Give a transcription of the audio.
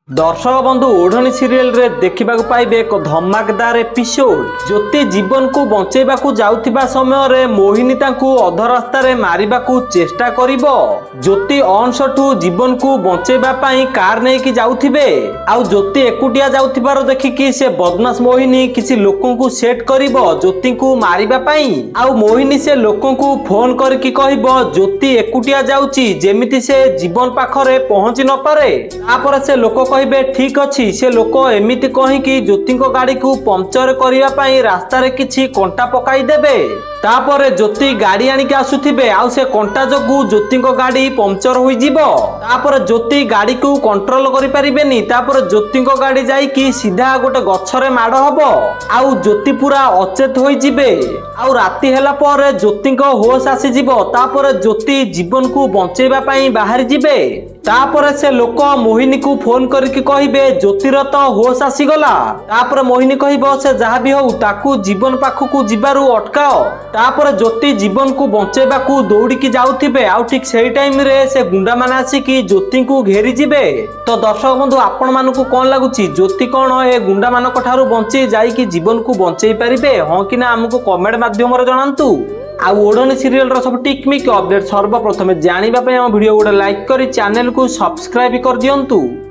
दर्शक बंधु ओढ़नी सीरियल रे देखा पाइबे एक धमाकेदार एपिसोड। ज्योति जीवन को बचेबा जाउथिबा समय रे मोहिनी तांकू अध रास्ता रे मारिबा चेष्टा करिबो। ज्योति अनसठू जीवन को बचेबा पई कार नै कि जाउथिबे आउ ज्योति एकुटिया जाउथिबार देखिकी से बदमाश मोहिनी किसी लोकन को सेट करिबो ज्योति को मारिबा पई। आउ मोहिनी से लोकन को फोन करके कहबो ज्योति एकुटिया जाउची जेमिति से जीवन पाखरे पहुंची न पारे। तापर से लोक कहे ठीक अच्छी से लोक एमती कहीकि ज्योति गाड़ी को पंचर करने रास्ता रे किछि कंटा पकाई देबे। तापर ज्योति गाड़ी आनिक आसुथिबे आउ से कंटा जगू ज्योति गाड़ी पंचर होई जिवो। तापर ज्योति गाड़ी को कंट्रोल करि परिबेनी। तापर ज्योति गाड़ी जाइकी सीधा गोटे गछरे माड़ हबो आउ ज्योति पूरा अचेत होई जिबे। आउ राति हेला पर ज्योति होश आसी जिवो। तापर ज्योति जीवन को बचेबा पई बाहर जिबे। तापर से लोक मोहिनी को फोन करके कहिबे ज्योतिर तो होश आसीगला। तापर मोहिनी कहबो से जहाँ भी हो ताकू जीवन पाखकू जिबारू अटकाओ। तापर ज्योति जीवन को बचेबा को दौड़िकी जाउथिबे आउ ठीक सेही टाइम रे से गुंडा माने आसिकी ज्योति को घेरी जिबे। तो दर्शक बंधु आपण मानकू कोन लागुची ज्योति कोन ए गुंडा मानक ठारू बंची जाईकी जीवन को बंचेई परिबे हां कि ना हमकू कमेंट माध्यम रे जणांतु। आउ ओढ़नी सीरियल रो सब टिकमिक अपडेट सर्वप्रथमे जानिबा पई हम वीडियो गोटे लाइक करी चैनल को सब्सक्राइब कर दियंतु।